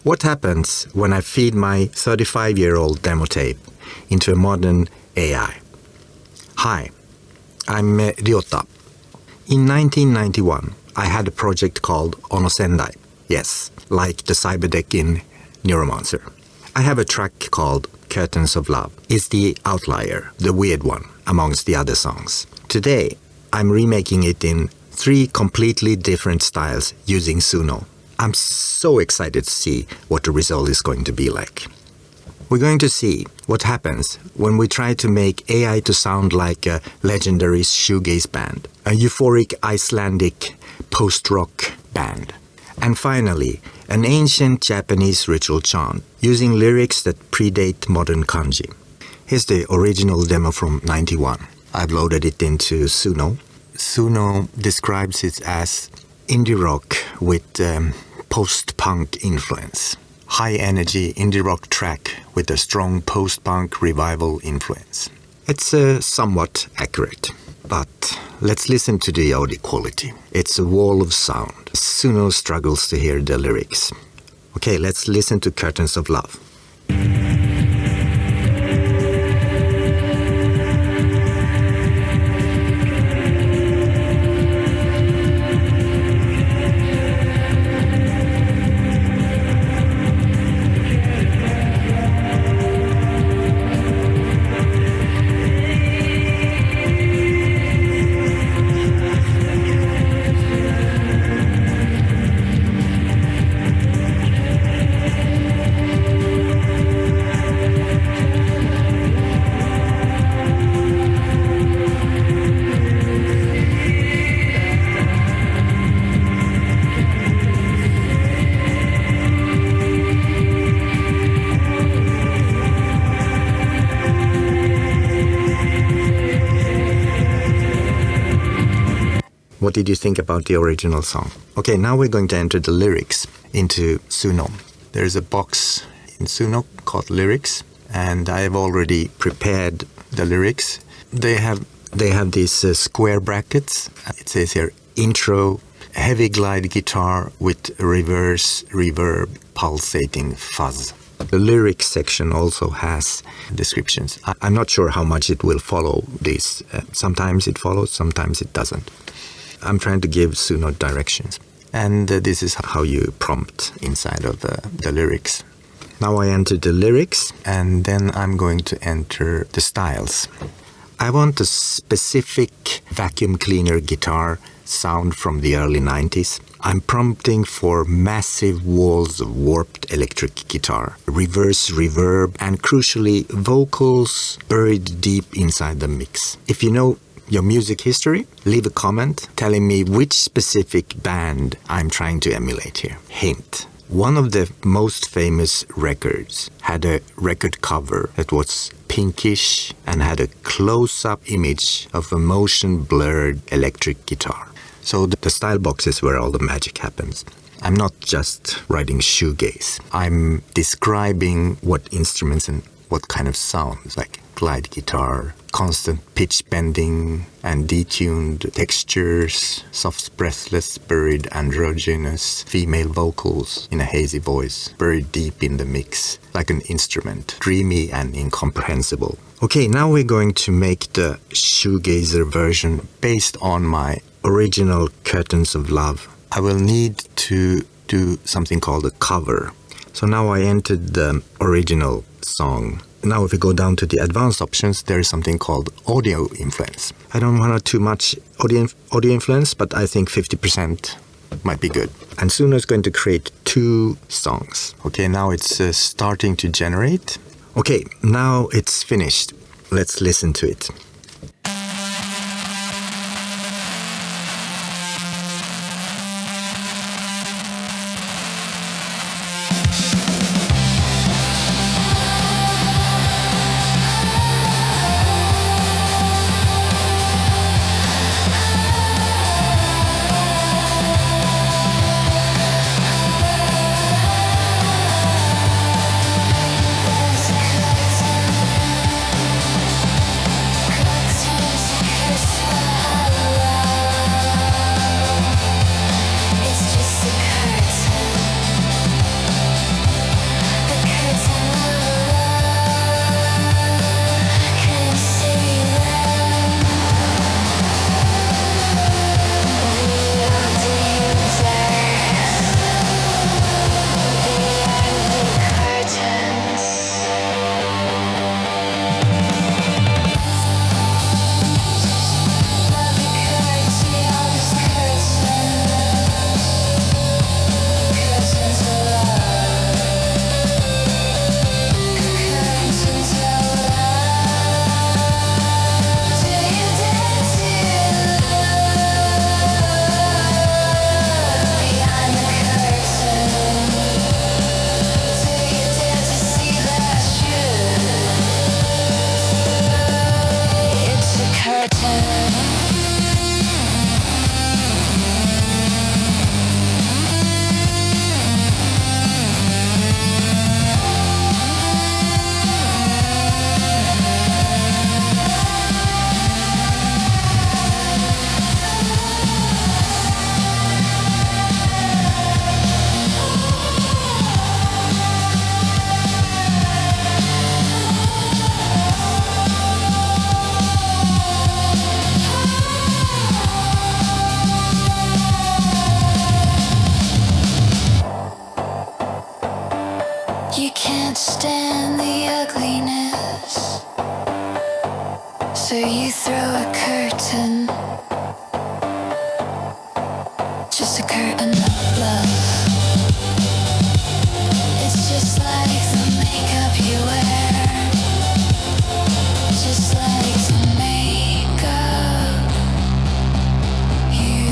What happens when I feed my 35-year-old demo tape into a modern AI? Hi, I'm Ryota. In 1991, I had a project called Onosendai. Yes, like the cyberdeck in Neuromancer. I have a track called Curtains of Love. It's the outlier, the weird one, amongst the other songs. Today, I'm remaking it in 3 completely different styles using Suno. I'm so excited to see what the result is going to be like. We're going to see what happens when we try to make AI to sound like a legendary shoegaze band, a euphoric Icelandic post-rock band, and finally, an ancient Japanese ritual chant using lyrics that predate modern kanji. Here's the original demo from '91. I've loaded it into Suno. Suno describes it as indie rock with post-punk influence. High-energy indie rock track with a strong post-punk revival influence. It's somewhat accurate, but let's listen to the audio quality. It's a wall of sound. Suno struggles to hear the lyrics. Okay, let's listen to Curtains of Love. What did you think about the original song? Okay, now we're going to enter the lyrics into Suno. There's a box in Suno called Lyrics, and I have already prepared the lyrics. They have these square brackets. It says here, intro, heavy glide guitar with reverse reverb, pulsating fuzz. The lyrics section also has descriptions. I'm not sure how much it will follow this. Sometimes it follows, sometimes it doesn't. I'm trying to give Suno directions. And this is how you prompt inside of the lyrics. Now I enter the lyrics, and then I'm going to enter the styles. I want a specific vacuum cleaner guitar sound from the early 90s. I'm prompting for massive walls of warped electric guitar, reverse reverb, and crucially, vocals buried deep inside the mix. If you know your music history, leave a comment telling me which specific band I'm trying to emulate here. Hint. One of the most famous records had a record cover that was pinkish and had a close-up image of a motion-blurred electric guitar. So the style box is where all the magic happens. I'm not just writing shoegaze. I'm describing what instruments and what kind of sounds, like glide guitar, constant pitch bending and detuned textures, soft breathless, buried androgynous female vocals in a hazy voice, buried deep in the mix, like an instrument, dreamy and incomprehensible. Okay, now we're going to make the Shoegazer version based on my original Curtains of Love. I will need to do something called a cover. So now I entered the original song. Now if we go down to the advanced options, there is something called audio influence. I don't want too much audio influence, but I think 50% might be good. And Suno is going to create 2 songs. Okay, now it's starting to generate. Okay, now it's finished. Let's listen to it. You can't stand the ugliness, so you throw a curtain, just a curtain of love. It's just like the makeup you wear, just like the makeup you.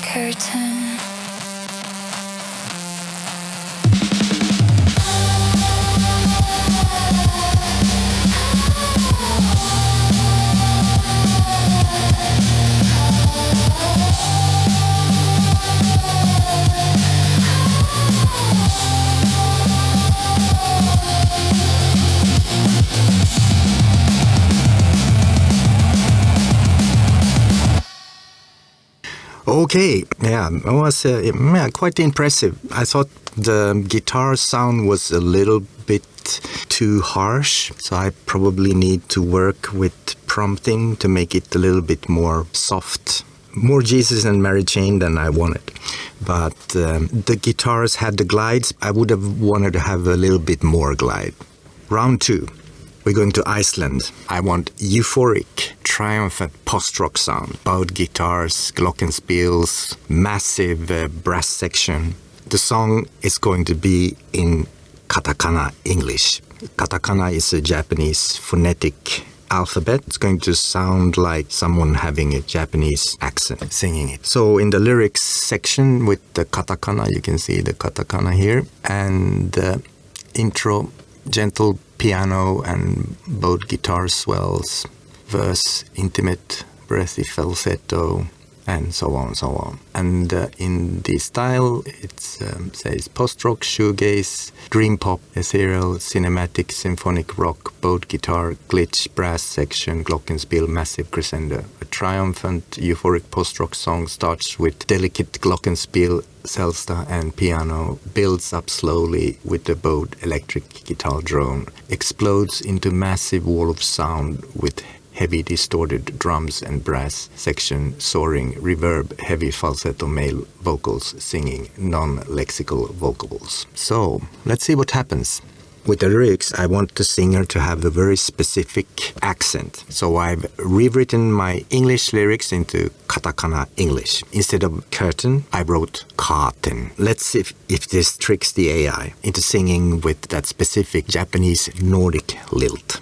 Curtain. Okay, yeah, it was quite impressive. I thought the guitar sound was a little bit too harsh, so I probably need to work with prompting to make it a little bit more soft. More Jesus and Mary Chain than I wanted. But the guitars had the glides. I would have wanted to have a little bit more glide. Round 2. We're going to Iceland. I want euphoric, triumphant post-rock sound. Bowed guitars, glockenspiels, massive brass section. The song is going to be in Katakana English. Katakana is a Japanese phonetic alphabet. It's going to sound like someone having a Japanese accent singing it. So in the lyrics section with the Katakana, you can see the Katakana here. And the intro, gentle piano and bowed guitar swells, verse, intimate, breathy falsetto, and so on and so on. And in the style, it says post-rock, shoegaze, dream pop, ethereal, cinematic, symphonic rock, bowed guitar, glitch, brass section, glockenspiel, massive crescendo. A triumphant, euphoric post-rock song starts with delicate glockenspiel, celsta and piano, builds up slowly with the bowed electric guitar drone, explodes into massive wall of sound with heavy distorted drums and brass section, soaring, reverb, heavy falsetto male vocals singing non-lexical vocals. So, let's see what happens. With the lyrics, I want the singer to have a very specific accent. So I've rewritten my English lyrics into Katakana English. Instead of curtain, I wrote katen. Let's see if this tricks the AI into singing with that specific Japanese Nordic lilt.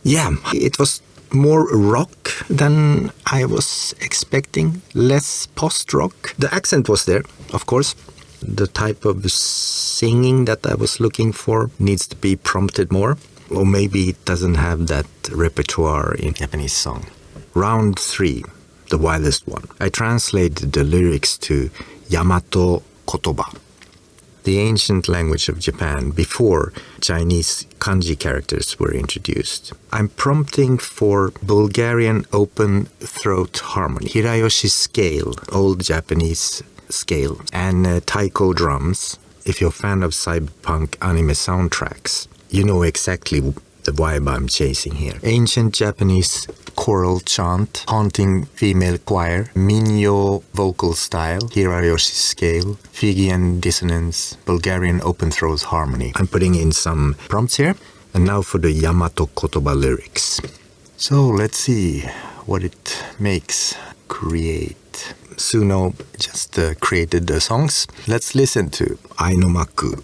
Yeah, it was more rock than I was expecting, less post-rock. The accent was there, of course. The type of singing that I was looking for needs to be prompted more, or maybe it doesn't have that repertoire in Japanese song. Round 3, the wildest one. I translated the lyrics to Yamato kotoba, the ancient language of Japan before Chinese kanji characters were introduced. I'm prompting for Bulgarian open throat harmony, Hirajoshi scale, old Japanese scale, and taiko drums. If you're a fan of cyberpunk anime soundtracks, you know exactly the vibe I'm chasing here. Ancient Japanese choral chant, haunting female choir, minyo vocal style, Hirajoshi scale, Fijian dissonance, Bulgarian open throat harmony. I'm putting in some prompts here. And now for the Yamato kotoba lyrics. So let's see what it makes create. Suno just created the songs. Let's listen to Ai no maku.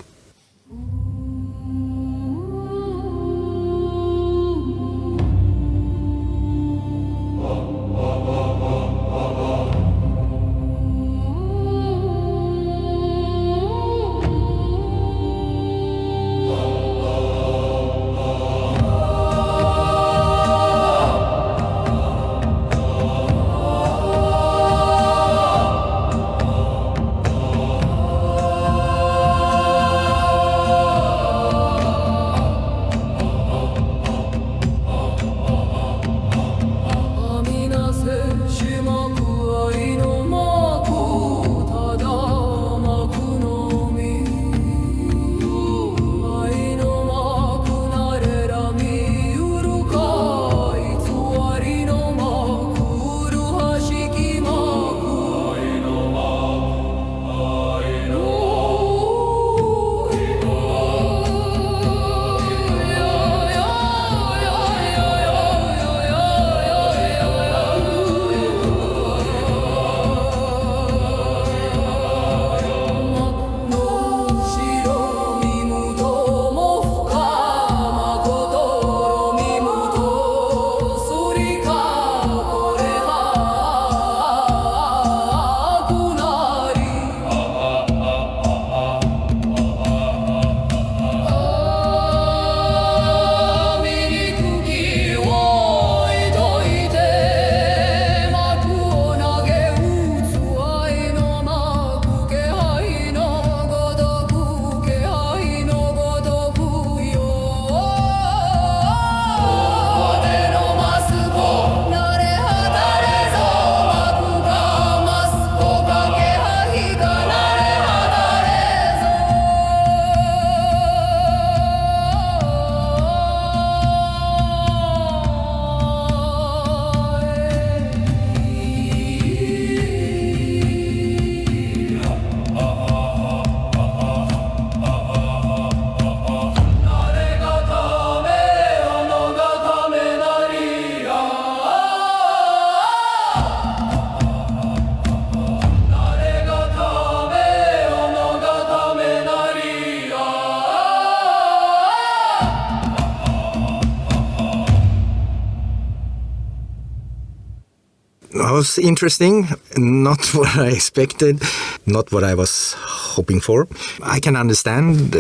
That was interesting, not what I expected, not what I was hoping for. I can understand,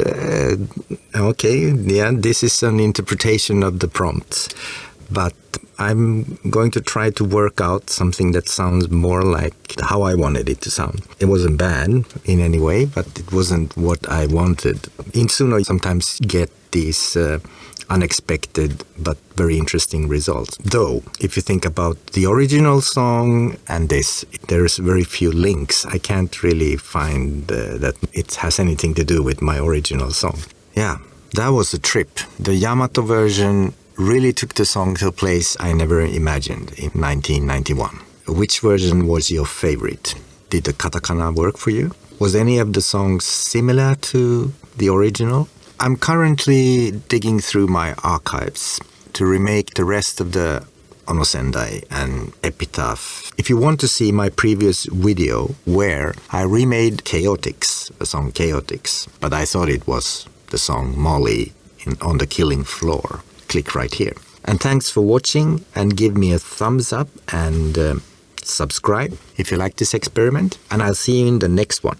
this is an interpretation of the prompt, but I'm going to try to work out something that sounds more like how I wanted it to sound. It wasn't bad in any way, but it wasn't what I wanted. In Suno, you sometimes get these unexpected but very interesting results. Though, if you think about the original song and this, there's very few links. I can't really find that it has anything to do with my original song. Yeah, that was a trip. The Yamato version really took the song to a place I never imagined in 1991. Which version was your favorite? Did the Katakana work for you? Was any of the songs similar to the original? I'm currently digging through my archives to remake the rest of the Onosendai and Epitaph. If you want to see my previous video where I remade Chaotix, the song Chaotix, but I thought it was the song Molly on the Killing Floor, click right here. And thanks for watching, and give me a thumbs up and subscribe if you like this experiment. And I'll see you in the next one.